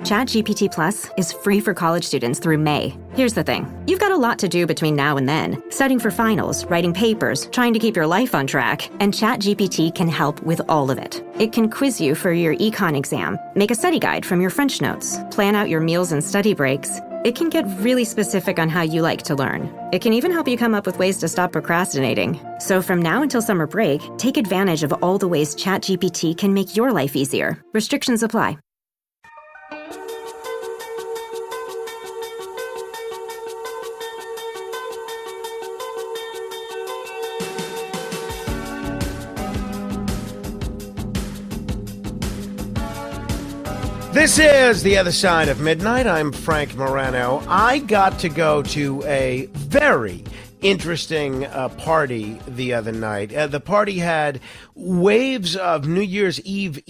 ChatGPT Plus is free for college students through May. Here's the thing. You've got a lot to do between now and then. Studying for finals, writing papers, trying to keep your life on track. And ChatGPT can help with all of it. It can quiz you for your econ exam, make a study guide from your French notes, plan out your meals and study breaks. It can get really specific on how you like to learn. It can even help you come up with ways to stop procrastinating. So from now until summer break, take advantage of all the ways ChatGPT can make your life easier. Restrictions apply. This is The Other Side of Midnight. I'm Frank Morano. I got to go to a very interesting party the other night. The party had waves of New Year's Eve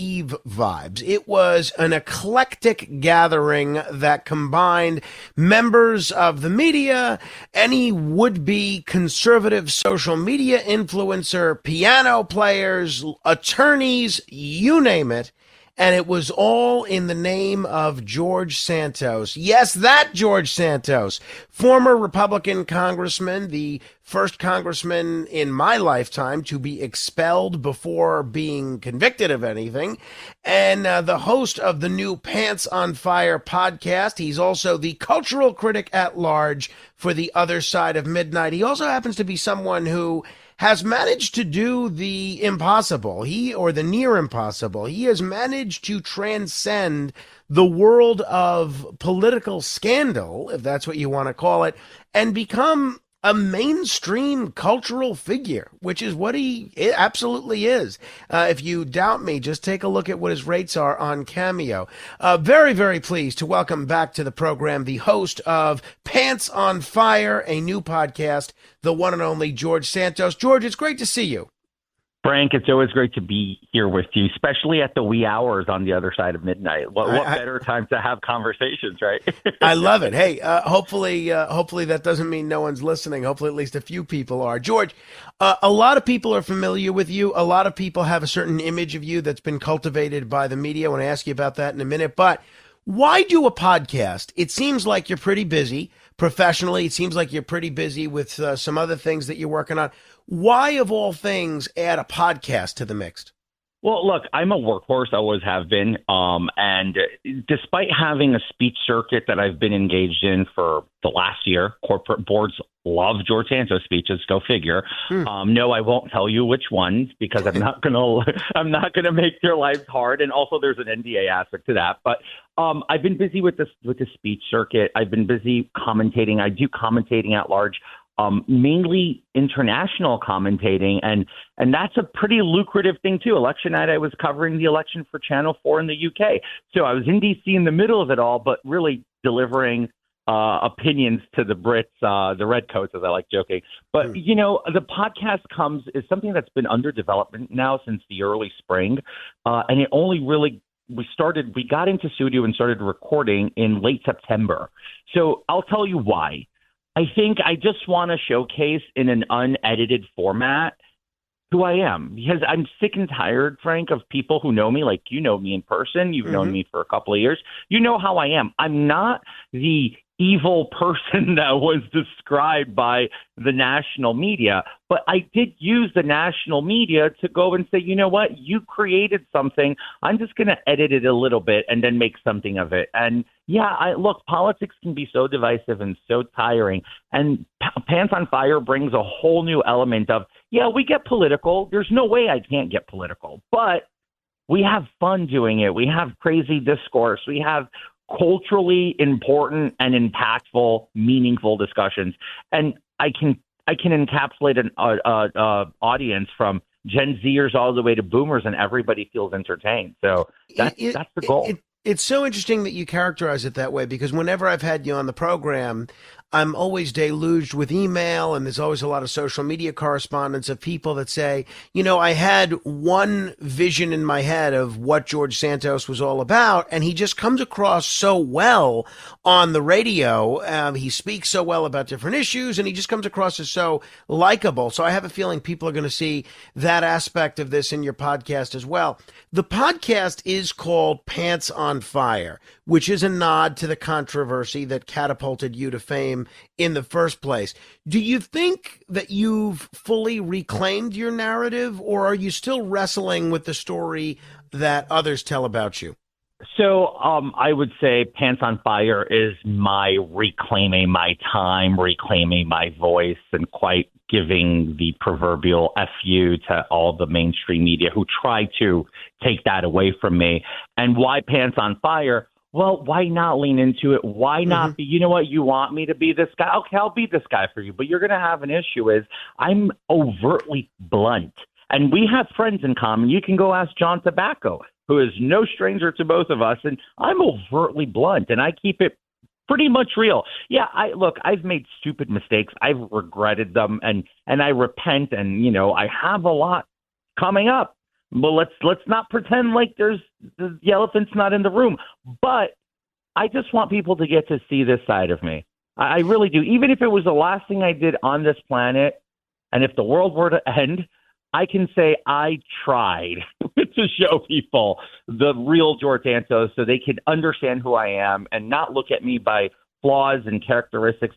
vibes. It was an eclectic gathering that combined members of the media, any would-be conservative social media influencer, piano players, attorneys, you name it. And it was all in the name of George Santos. Yes, that George Santos, former Republican Congressman, the first congressman in my lifetime to be expelled before being convicted of anything, and the host of the new Pants on Fire podcast. He's also the cultural critic at large for The Other Side of Midnight. He also happens to be someone who has managed to do the impossible, or the near impossible. He has managed to transcend the world of political scandal, if that's what you want to call it, and become a mainstream cultural figure, which is what he absolutely is. If you doubt me, just take a look at what his rates are on Cameo. Very, very pleased to welcome back to the program the host of Pants on Fire, a new podcast, the one and only George Santos. George, it's great to see you. Frank, it's always great to be here with you, especially at the wee hours on the other side of midnight. What better time to have conversations, right? I love it. Hey, hopefully that doesn't mean no one's listening. Hopefully at least a few people are. George, a lot of people are familiar with you. A lot of people have a certain image of you that's been cultivated by the media. I want to ask you about that in a minute. But why do a podcast? It seems like you're pretty busy professionally. It seems like you're pretty busy with some other things that you're working on. Why, of all things, add a podcast to the mix? Well, look, I'm a workhorse, always have been. And despite having a speech circuit that I've been engaged in for the last year, corporate boards love George Santos speeches. Go figure. No, I won't tell you which ones because I'm not gonna make your lives hard. And also, there's an NDA aspect to that. But I've been busy with the speech circuit. I've been busy commentating. I do commentating at large. Mainly international commentating, and that's a pretty lucrative thing too. Election night, I was covering the election for Channel 4 in the UK. So I was in DC in the middle of it all, but really delivering opinions to the Brits, the redcoats, as I like joking. But, you know, the podcast is something that's been under development now since the early spring. And it only really we got into studio and started recording in late September. So I'll tell you why. I think I just want to showcase in an unedited format who I am, because I'm sick and tired, Frank, of people who know me, like you know me in person. You've known me for a couple of years. You know how I am. I'm not the evil person that was described by the national media, but I did use the national media to go and say, you know what, you created something. I'm just going to edit it a little bit and then make something of it. And yeah, look, politics can be so divisive and so tiring. And Pants on Fire brings a whole new element of, yeah, we get political. There's no way I can't get political, but we have fun doing it. We have crazy discourse. We have culturally important and impactful, meaningful discussions. And I can encapsulate an audience from Gen Zers all the way to boomers, and everybody feels entertained. So that's the goal. It's so interesting that you characterize it that way, because whenever I've had you on the program, I'm always deluged with email, and there's always a lot of social media correspondence of people that say, you know, I had one vision in my head of what George Santos was all about, and he just comes across so well on the radio. He speaks so well about different issues, and he just comes across as so likable. So I have a feeling people are going to see that aspect of this in your podcast as well. The podcast is called Pants on on Fire, which is a nod to the controversy that catapulted you to fame in the first place. Do you think that you've fully reclaimed your narrative, or are you still wrestling with the story that others tell about you? So I would say Pants on Fire is my reclaiming my time, reclaiming my voice, and quite giving the proverbial FU to all the mainstream media who try to take that away from me. And why Pants on Fire? Well, why not lean into it? Why not be, you know what, you want me to be this guy? Okay, I'll be this guy for you. But you're going to have an issue is I'm overtly blunt. And we have friends in common. You can go ask John Tobacco, who is no stranger to both of us. And I'm overtly blunt, and I keep it pretty much real. Yeah, I've made stupid mistakes. I've regretted them, and I repent, and, you know, I have a lot coming up. Well, let's not pretend like the elephant's not in the room. But I just want people to get to see this side of me. I really do. Even if it was the last thing I did on this planet, and if the world were to end, I can say I tried to show people the real George Santos so they can understand who I am and not look at me by flaws and characteristics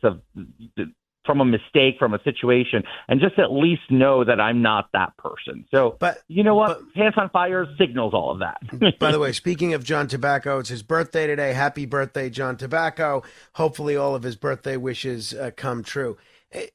from a mistake, from a situation, and just at least know that I'm not that person. So, but you know what? Pants on Fire signals all of that. By the way, speaking of John Tobacco, it's his birthday today. Happy birthday, John Tobacco. Hopefully all of his birthday wishes come true.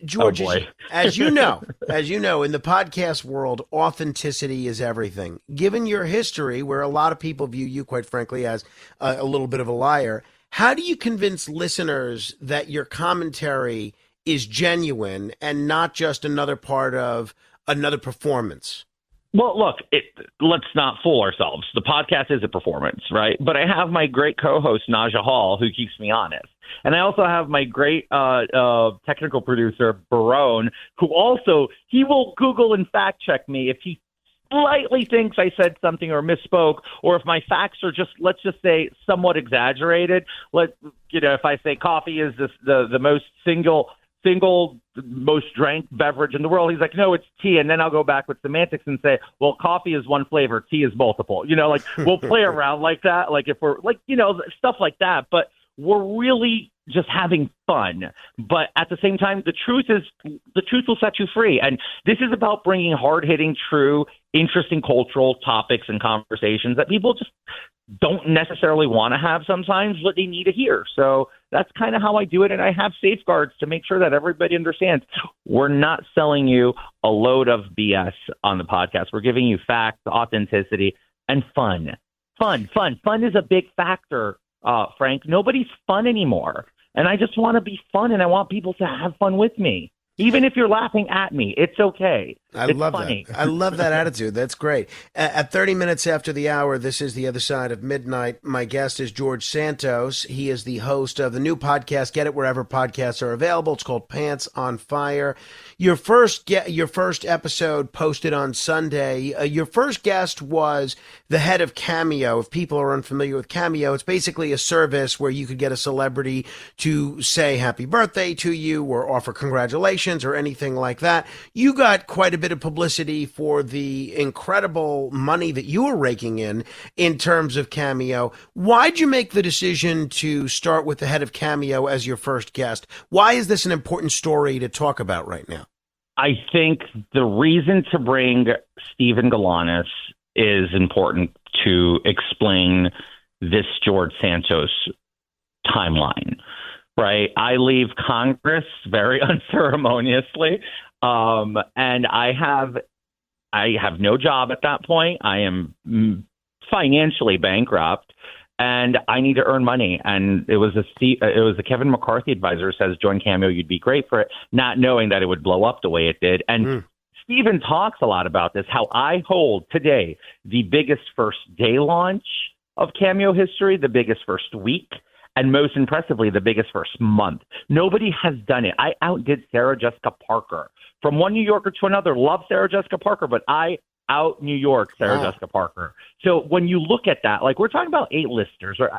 George, as you know, in the podcast world, authenticity is everything. Given your history, where a lot of people view you, quite frankly, as a little bit of a liar, how do you convince listeners that your commentary is genuine and not just another part of another performance? Well, look, let's not fool ourselves. The podcast is a performance, right? But I have my great co-host, Naja Hall, who keeps me honest. And I also have my great technical producer, Barone, who also, he will Google and fact check me if he slightly thinks I said something or misspoke, or if my facts are just, let's just say, somewhat exaggerated. If I say coffee is the most single most drank beverage in the world, he's like, no, it's tea. And then I'll go back with semantics and say, well, coffee is one flavor, tea is multiple. We'll play around like that, like if we're stuff like that. But we're really just having fun. But at the same time, the truth will set you free. And this is about bringing hard-hitting, true, interesting cultural topics and conversations that people just don't necessarily want to have sometimes, but they need to hear. So that's kind of how I do it. And I have safeguards to make sure that everybody understands we're not selling you a load of BS on the podcast. We're giving you facts, authenticity, and fun. Fun is a big factor, Frank. Nobody's fun anymore. And I just want to be fun, and I want people to have fun with me. Even if you're laughing at me, it's okay. I love that. I love that attitude. That's great. At 30 minutes after the hour, this is The Other Side of Midnight. My guest is George Santos. He is the host of the new podcast. Get it wherever podcasts are available. It's called Pants on Fire. Your first episode posted on Sunday. Your first guest was the head of Cameo. If people are unfamiliar with Cameo, it's basically a service where you could get a celebrity to say happy birthday to you or offer congratulations or anything like that. You got quite a bit of publicity for the incredible money that you were raking in terms of Cameo. Why'd you make the decision to start with the head of Cameo as your first guest? Why is this an important story to talk about right now? I think the reason to bring Stephen Galanis is important to explain this George Santos timeline. Right. I leave Congress very unceremoniously. And I have no job at that point. I am financially bankrupt, and I need to earn money. And it was a Kevin McCarthy advisor who says, join Cameo, you'd be great for it, not knowing that it would blow up the way it did. And Stephen talks a lot about this, how I hold today the biggest first day launch of Cameo history, the biggest first week, and most impressively, the biggest first month. Nobody has done it. I outdid Sarah Jessica Parker. From one New Yorker to another, love Sarah Jessica Parker, but I out New York Sarah Jessica Parker. So when you look at that, like we're talking about A-listers, or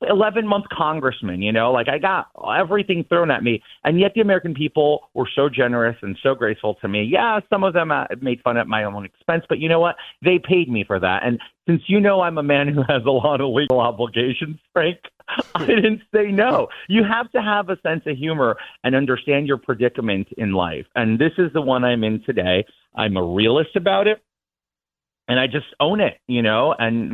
11-month congressman, like I got everything thrown at me. And yet the American people were so generous and so graceful to me. Yeah, some of them made fun at my own expense, but you know what? They paid me for that. And since I'm a man who has a lot of legal obligations, Frank, I didn't say no. You have to have a sense of humor and understand your predicament in life. And this is the one I'm in today. I'm a realist about it. And I just own it, and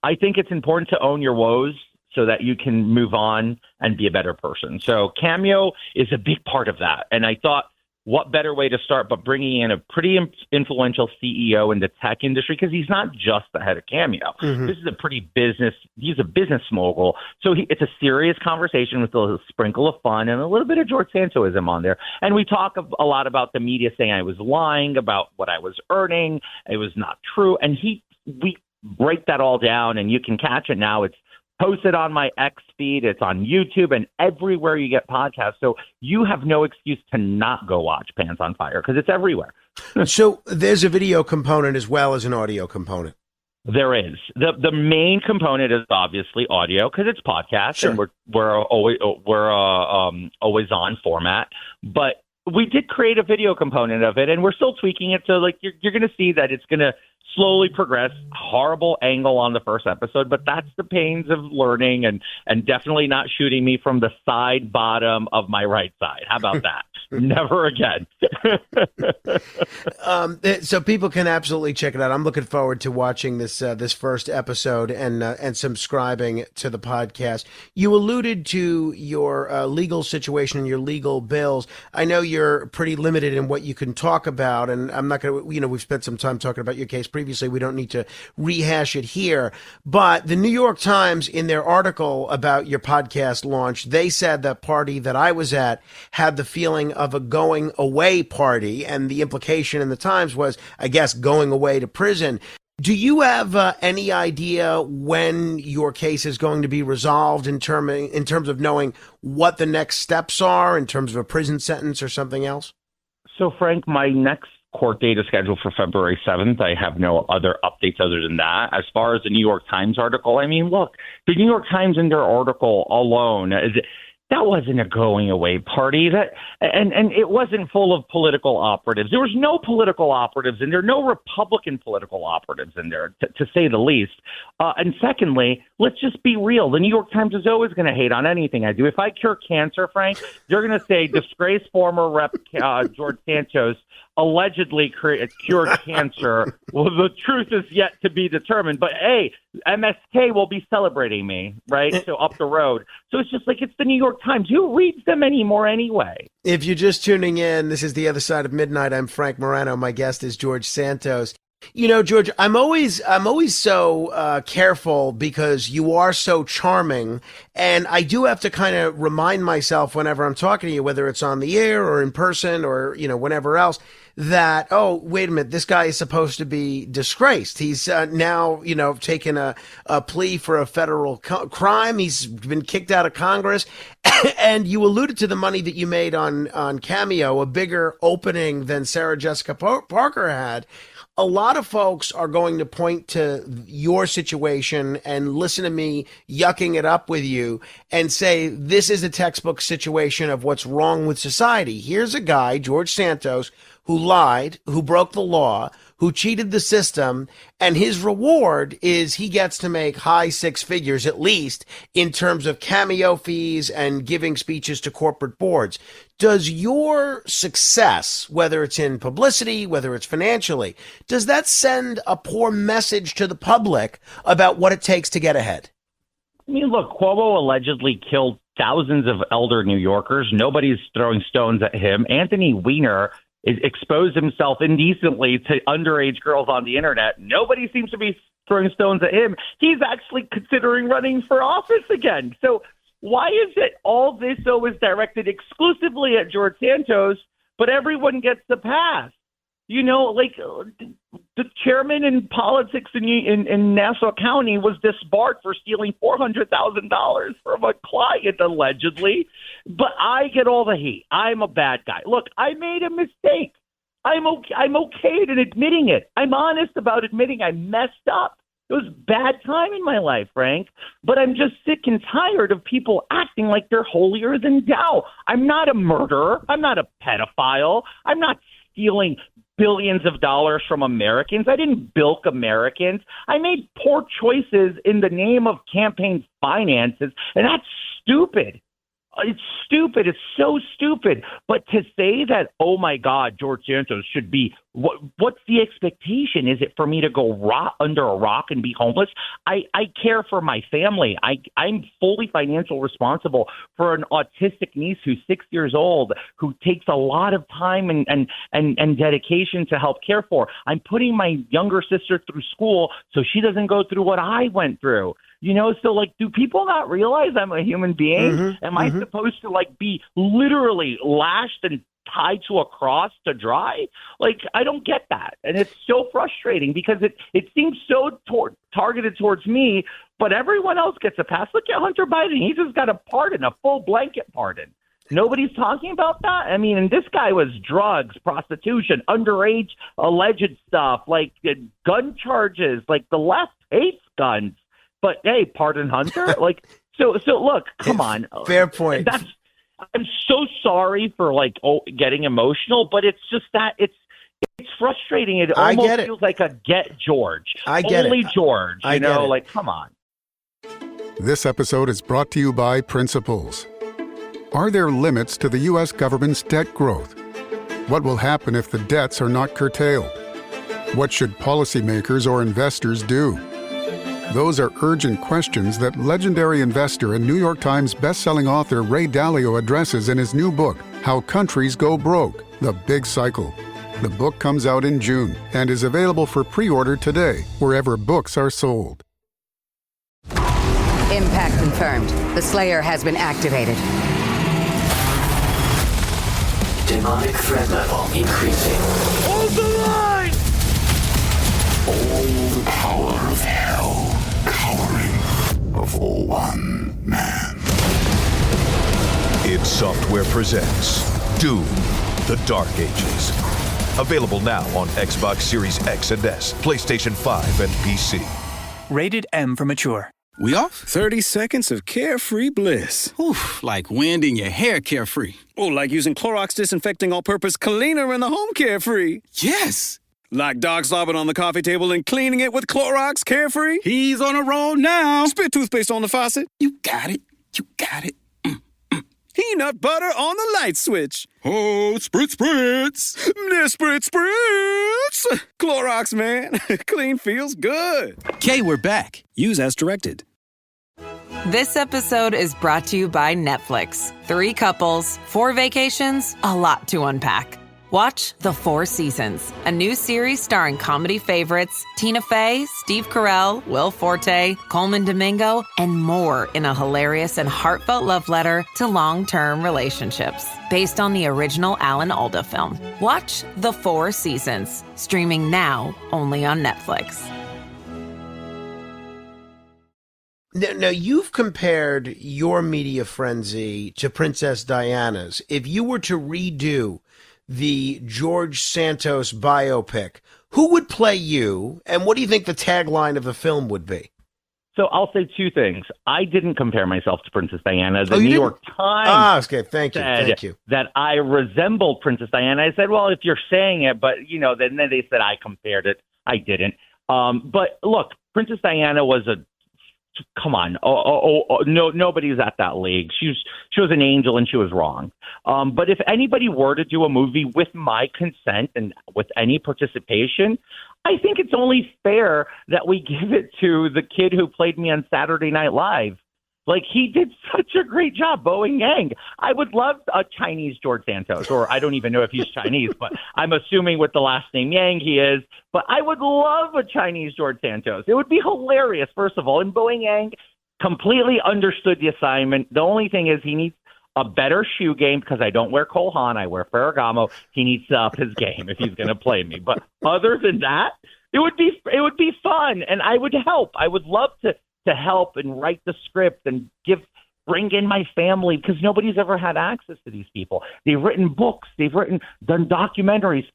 I think it's important to own your woes so that you can move on and be a better person. So Cameo is a big part of that. And I thought, what better way to start but bringing in a pretty influential CEO in the tech industry, because he's not just the head of Cameo. Mm-hmm. This is he's a business mogul. So it's a serious conversation with a sprinkle of fun and a little bit of George Santoism on there. And we talk a lot about the media saying I was lying about what I was earning. It was not true. And we break that all down, and you can catch it now. It's posted on my X feed. It's on YouTube and everywhere you get podcasts. So you have no excuse to not go watch Pants on Fire because it's everywhere. So there's a video component as well as an audio component. There is. The main component is obviously audio because it's podcast. Sure. And we're always on format. But we did create a video component of it, and we're still tweaking it. So you're going to see that it's going to slowly progress. Horrible angle on the first episode, but that's the pains of learning, and definitely not shooting me from the side bottom of my right side. How about that? Never again. So people can absolutely check it out. I'm looking forward to watching this first episode and subscribing to the podcast. You alluded to your legal situation and your legal bills. I know you're pretty limited in what you can talk about, and I'm not going to, we've spent some time talking about your case previously. We don't need to rehash it here. But the New York Times, in their article about your podcast launch, they said that party that I was at had the feeling of a going away party, and the implication in the Times was, I guess, going away to prison. Do you have any idea when your case is going to be resolved in terms of knowing what the next steps are in terms of a prison sentence or something else? So, Frank, my next court date is scheduled for February 7th. I have no other updates other than that. As far as the New York Times article, I mean, look, the New York Times in their article alone, that wasn't a going away party. And it wasn't full of political operatives. There was no political operatives in there, no Republican political operatives in there, to say the least. And secondly, let's just be real. The New York Times is always going to hate on anything I do. If I cure cancer, Frank, they're going to say disgraced former Rep. George Santos allegedly cured cancer. Well, the truth is yet to be determined. But, hey, MSK will be celebrating me, right? So up the road. So it's just it's the New York Times. Who reads them anymore anyway? If you're just tuning in, this is The Other Side of Midnight. I'm Frank Morano. My guest is George Santos. George, I'm always so careful because you are so charming, and I do have to kind of remind myself whenever I'm talking to you, whether it's on the air or in person or whenever else, that, oh, wait a minute, this guy is supposed to be disgraced. He's now taken a plea for a federal crime. He's been kicked out of Congress. And you alluded to the money that you made on Cameo, a bigger opening than Sarah Jessica Parker had. A lot of folks are going to point to your situation and listen to me yucking it up with you and say, this is a textbook situation of what's wrong with society. Here's a guy, George Santos, who lied, who broke the law, who cheated the system, and his reward is he gets to make high six figures, at least, in terms of Cameo fees and giving speeches to corporate boards. Does your success, whether it's in publicity, whether it's financially, does that send a poor message to the public about what it takes to get ahead? I mean, look, Cuomo allegedly killed thousands of elder New Yorkers. Nobody's throwing stones at him. Anthony Weiner exposed himself indecently to underage girls on the internet. Nobody seems to be throwing stones at him. He's actually considering running for office again. So why is it all this is directed exclusively at George Santos, but everyone gets the pass? The chairman in politics in Nassau County was disbarred for stealing $400,000 from a client, allegedly. But I get all the heat. I'm a bad guy. Look, I made a mistake. I'm okay in admitting it. I'm honest about admitting I messed up. It was bad time in my life, Frank. But I'm just sick and tired of people acting like they're holier than thou. I'm not a murderer. I'm not a pedophile. I'm not stealing billions of dollars from Americans. I didn't bilk Americans. I made poor choices in the name of campaign finances, and that's stupid. It's stupid. It's so stupid. But to say that, oh, my God, George Santos should be what's the expectation? Is it for me to go under a rock and be homeless? I care for my family. I'm fully financially responsible for an autistic niece who's 6 years old, who takes a lot of time and dedication to help care for. I'm putting my younger sister through school so she doesn't go through what I went through. So like, do people not realize I'm a human being? Am I supposed to like be literally lashed and tied to a cross to dry? Like, I don't get that. And it's so frustrating because it seems so targeted towards me, but everyone else gets a pass. Look at Hunter Biden. He just got a pardon, a full blanket pardon. Nobody's talking about that. I mean, and this guy was drugs, prostitution, underage alleged stuff, like gun charges, like the left hates guns. But hey, pardon Hunter. Like, so look, come on. Fair point. I'm so sorry for getting emotional, but it's just that it's frustrating. It almost feels like a get George. I get Only it. George. Like, come on. This episode is brought to you by Principles. Are there limits to the U.S. government's debt growth? What will happen if the debts are not curtailed? What should policymakers or investors do? Those are urgent questions that legendary investor and New York Times bestselling author Ray Dalio addresses in his new book, How Countries Go Broke: The Big Cycle. The book comes out in June and is available for pre-order today, wherever books are sold. Impact confirmed. The Slayer has been activated. Demonic threat level increasing. Hold the line! All the power of hell cowering before one man. id Software presents Doom: The Dark Ages. Available now on Xbox Series X and S, PlayStation 5, and PC. Rated M for mature. We off? 30 seconds of carefree bliss. Oof, like wind in your hair carefree. Oh, like using Clorox Disinfecting All-Purpose Cleaner in the home carefree. Yes! Like dog slobbing on the coffee table and cleaning it with Clorox Carefree? He's on a roll now. Spit toothpaste on the faucet? You got it. You got it. Peanut butter on the light switch. Oh, spritz, spritz. Spritz, spritz. Clorox, man. Clean feels good. Okay, we're back. Use as directed. This episode is brought to you by Netflix. 3 couples, 4 vacations, a lot to unpack. Watch The 4 Seasons, a new series starring comedy favorites Tina Fey, Steve Carell, Will Forte, Coleman Domingo, and more in a hilarious and heartfelt love letter to long-term relationships. Based on the original Alan Alda film. Watch The 4 Seasons, streaming now only on Netflix. Now, you've compared your media frenzy to Princess Diana's. If you were to redo the George Santos biopic, who would play you, and what do you think the tagline of the film would be? So I'll say 2 things. I didn't compare myself to Princess Diana. The New York Times Thank you. That I resembled Princess Diana. I said, well, if you're saying it, but, then they said I compared it. I didn't. But look, Princess Diana was come on. No, nobody's at that league. She was an angel and she was wrong. But if anybody were to do a movie with my consent and with any participation, I think it's only fair that we give it to the kid who played me on Saturday Night Live. Like, he did such a great job, Boeing Yang. I would love a Chinese George Santos, or I don't even know if he's Chinese, but I'm assuming with the last name Yang he is. But I would love a Chinese George Santos. It would be hilarious, first of all. And Boeing Yang completely understood the assignment. The only thing is he needs a better shoe game, because I don't wear Cole Haan, I wear Ferragamo. He needs to up his game if he's going to play me. But other than that, it would be fun, and I would help. I would love to help and write the script and bring in my family, because nobody's ever had access to these people. They've written books. They've done documentaries.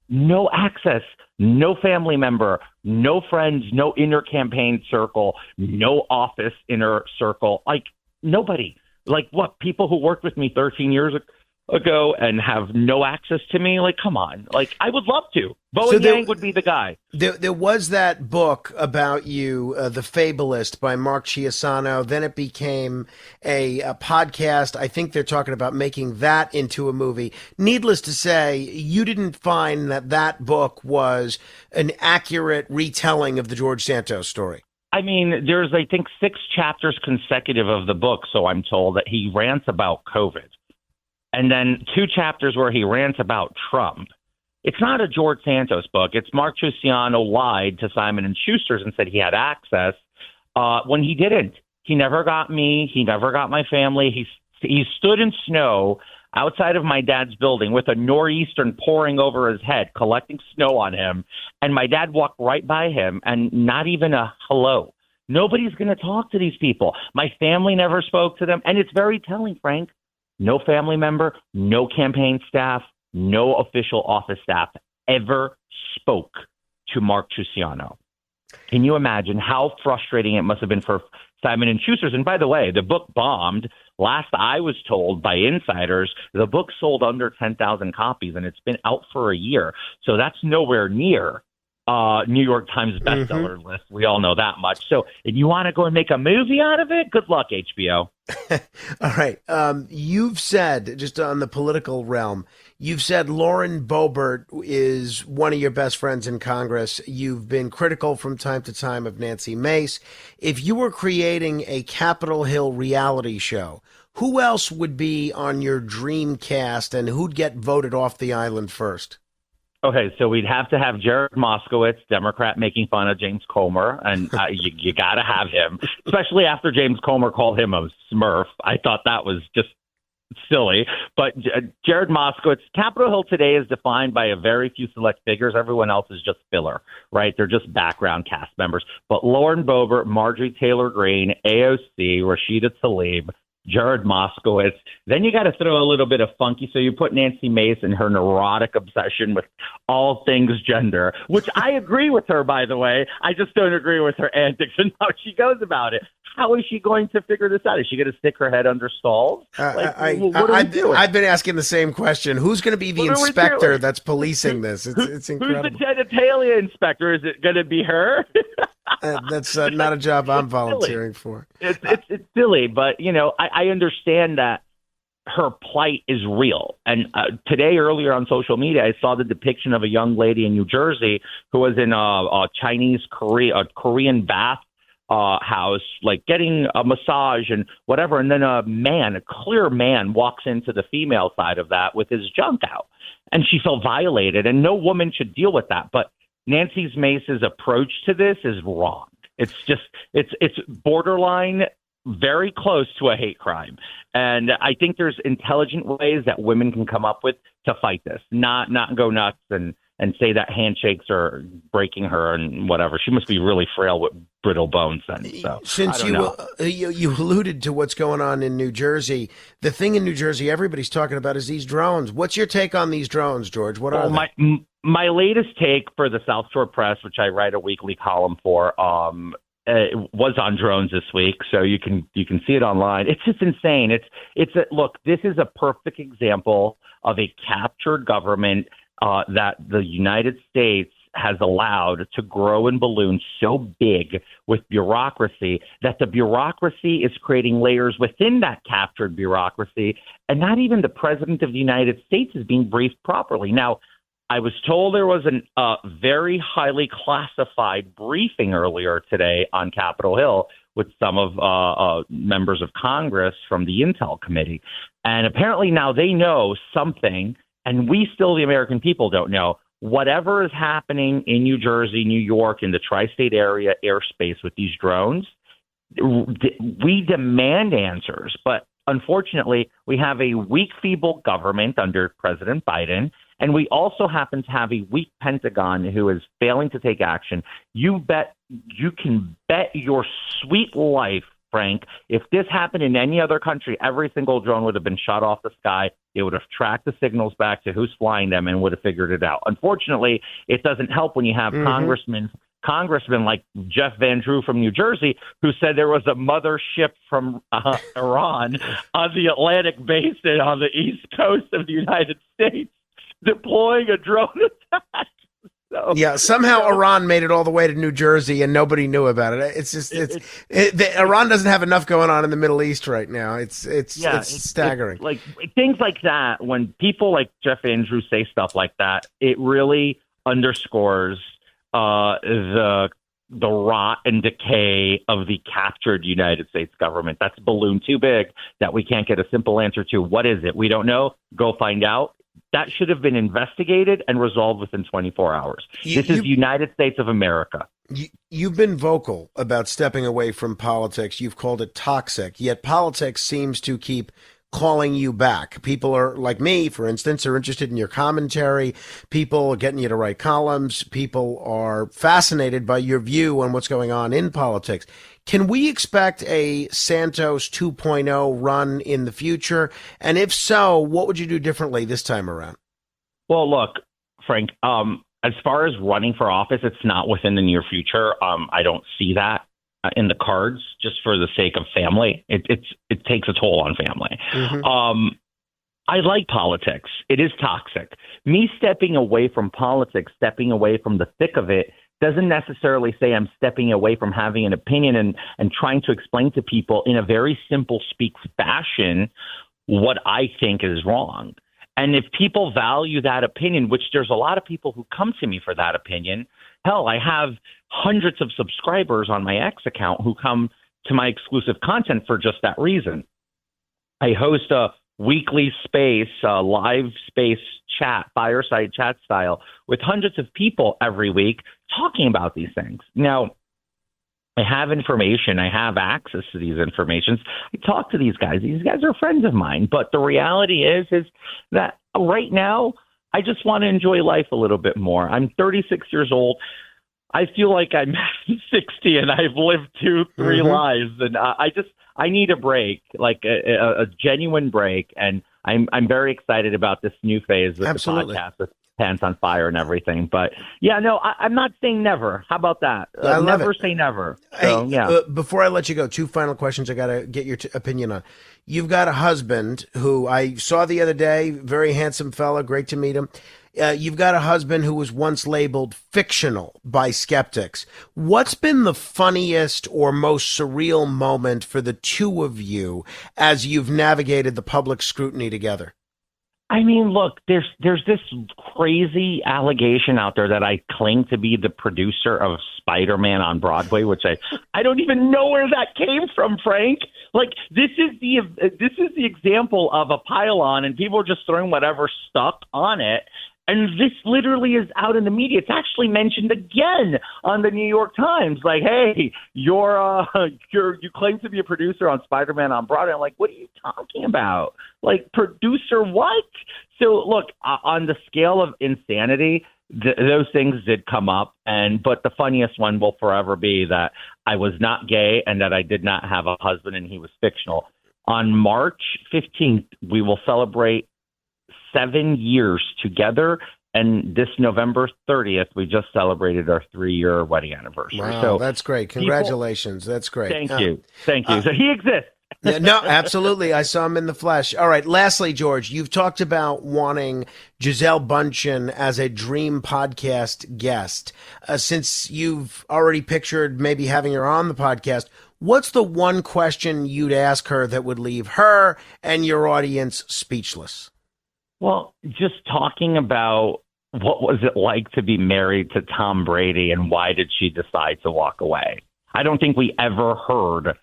No access, no family member, no friends, no inner campaign circle, no office inner circle, like nobody. Like what, people who worked with me 13 years ago and have no access to me? Like, come on. Like, I would love to. Bowen Yang would be the guy. There was that book about you, The Fabulist by Mark Chiasano. Then it became a podcast. I think they're talking about making that into a movie. Needless to say, you didn't find that book was an accurate retelling of the George Santos story. I mean, there's, I think, 6 chapters consecutive of the book, so I'm told, that he rants about COVID. And then 2 chapters where he rants about Trump. It's not a George Santos book. It's Mark Truciano lied to Simon & Schuster's and said he had access when he didn't. He never got me. He never got my family. He stood in snow outside of my dad's building with a nor'easter pouring over his head, collecting snow on him. And my dad walked right by him and not even a hello. Nobody's going to talk to these people. My family never spoke to them. And it's very telling, Frank. No family member, no campaign staff, no official office staff ever spoke to Mark Truciano. Can you imagine how frustrating it must have been for Simon & Schuster's? And by the way, the book bombed. Last I was told by insiders, the book sold under 10,000 copies, and it's been out for a year. So that's nowhere near New York Times bestseller list. We all know that much. So if you want to go and make a movie out of it, good luck, HBO. All right. You've said, just on the political realm, you've said Lauren Boebert is one of your best friends in Congress. You've been critical from time to time of Nancy Mace. If you were creating a Capitol Hill reality show, who else would be on your dream cast, and who'd get voted off the island first? Okay, so we'd have to have Jared Moskowitz, Democrat, making fun of James Comer, and you got to have him, especially after James Comer called him a Smurf. I thought that was just silly. But Jared Moskowitz, Capitol Hill today is defined by a very few select figures. Everyone else is just filler, right? They're just background cast members. But Lauren Boebert, Marjorie Taylor Greene, AOC, Rashida Tlaib, Jared Moskowitz. Then you got to throw a little bit of funky. So you put Nancy Mace and her neurotic obsession with all things gender, which I agree with her, by the way. I just don't agree with her antics and how she goes about it. How is she going to figure this out? Is she going to stick her head under stalls? I've been asking the same question. Who's going to be the inspector that's policing this? It's incredible. Who's the genitalia inspector? Is it going to be her? That's not a job I'm volunteering for. It's silly, but I understand that her plight is real. And today, earlier on social media, I saw the depiction of a young lady in New Jersey who was in a Korean bath house, like getting a massage and whatever. And then a clear man, walks into the female side of that with his junk out, and she felt violated. And no woman should deal with that. But Nancy Mace's approach to this is wrong. It's borderline, very close to a hate crime. And I think there's intelligent ways that women can come up with to fight this, not go nuts and say that handshakes are breaking her and whatever. She must be really frail with brittle bones then. So, since you alluded to what's going on in New Jersey, the thing in New Jersey everybody's talking about is these drones. What's your take on these drones, George? What are they? My latest take for the South Shore Press, which I write a weekly column for, was on drones this week, so you can see it online. It's just insane. Look, this is a perfect example of a captured government that the United States has allowed to grow and balloon so big with bureaucracy that the bureaucracy is creating layers within that captured bureaucracy, and not even the president of the United States is being briefed properly. Now, I was told there was a very highly classified briefing earlier today on Capitol Hill with some of members of Congress from the Intel Committee. And apparently now they know something, and we still, the American people, don't know. Whatever is happening in New Jersey, New York, in the tri-state area airspace with these drones, we demand answers. But unfortunately, we have a weak, feeble government under President Biden. And we also happen to have a weak Pentagon who is failing to take action. You can bet your sweet life, Frank, if this happened in any other country, every single drone would have been shot off the sky. It would have tracked the signals back to who's flying them and would have figured it out. Unfortunately, it doesn't help when you have congressmen like Jeff Van Drew from New Jersey, who said there was a mothership from Iran on the Atlantic basin on the east coast of the United States deploying a drone attack. So, yeah, somehow Iran made it all the way to New Jersey and nobody knew about it. It's just Iran doesn't have enough going on in the Middle East right now. It's staggering. Like things like that, when people like Jeff Andrews say stuff like that, it really underscores the rot and decay of the captured United States government. That's a balloon too big that we can't get a simple answer to. What is it? We don't know. Go find out. That should have been investigated and resolved within 24 hours. This is the United States of America. You've been vocal about stepping away from politics. You've called it toxic, yet politics seems to keep calling you back. People are like me, for instance, are interested in your commentary. People are getting you to write columns. People are fascinated by your view on what's going on in politics. Can we expect a Santos 2.0 run in the future? And if so, what would you do differently this time around? Well, look, Frank, as far as running for office, it's not within the near future. I don't see that in the cards, just for the sake of family. It takes a toll on family. I like politics. It is toxic. Me stepping away from politics, stepping away from the thick of it, doesn't necessarily say I'm stepping away from having an opinion and trying to explain to people in a very simple speak fashion what I think is wrong. And if people value that opinion, which there's a lot of people who come to me for that opinion, hell, I have hundreds of subscribers on my X account who come to my exclusive content for just that reason. I host a weekly space, live space chat, fireside chat style, with hundreds of people every week talking about these things. Now, I have information. I have access to these informations. I talk to these guys. These guys are friends of mine. But the reality is that right now, I just want to enjoy life a little bit more. I'm 36 years old. I feel like I'm 60 and I've lived 2-3 lives. And I need a break, like a genuine break. And I'm very excited about this new phase with the podcast, with Pants on Fire and everything. But yeah, no, I'm not saying never. How about that? Never say never. So, yeah. Before I let you go, 2 final questions I got to get your opinion on. You've got a husband who I saw the other day, very handsome fella, great to meet him. You've got a husband who was once labeled fictional by skeptics. What's been the funniest or most surreal moment for the two of you as you've navigated the public scrutiny together? I mean, look, there's this crazy allegation out there that I claim to be the producer of Spider-Man on Broadway, which I don't even know where that came from, Frank. Like, this is the example of a pylon, and people are just throwing whatever stuck on it. And this literally is out in the media. It's actually mentioned again on the New York Times. Like, hey, you claim to be a producer on Spider-Man on Broadway. I'm like, what are you talking about? Like, producer what? So, look, on the scale of insanity, those things did come up. But the funniest one will forever be that I was not gay and that I did not have a husband and he was fictional. On March 15th, we will celebrate 7 years together, and this November 30th, we just celebrated our 3-year wedding anniversary. Wow, so that's great. Congratulations. That's great. Thank you. So he exists. No, absolutely. I saw him in the flesh. All right. Lastly, George, you've talked about wanting Gisele Bündchen as a dream podcast guest. Since you've already pictured maybe having her on the podcast, what's the one question you'd ask her that would leave her and your audience speechless? Well, just talking about what was it like to be married to Tom Brady and why did she decide to walk away? I don't think we ever heard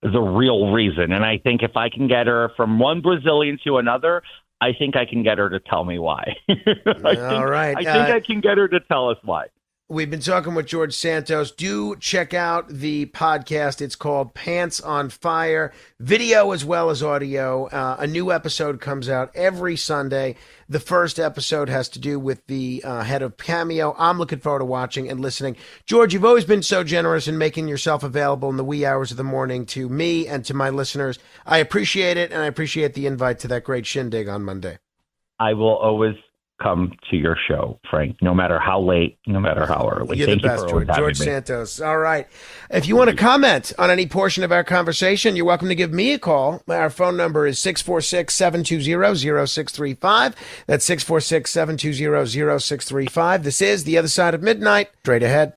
the real reason. And I think if I can get her from one Brazilian to another, I think I can get her to tell me why. All right. I think I can get her to tell us why. We've been talking with George Santos. Do check out the podcast. It's called Pants on Fire, video as well as audio. A new episode comes out every Sunday. The first episode has to do with the head of Cameo. I'm looking forward to watching and listening. George, you've always been so generous in making yourself available in the wee hours of the morning to me and to my listeners. I appreciate it, and I appreciate the invite to that great shindig on Monday. I will always come to your show, Frank, no matter how late, no matter how early. You're the best, George Santos. All right. If you want to comment on any portion of our conversation, you're welcome to give me a call. Our phone number is 646-720-0635. That's 646-720-0635. This is The Other Side of Midnight. Straight ahead.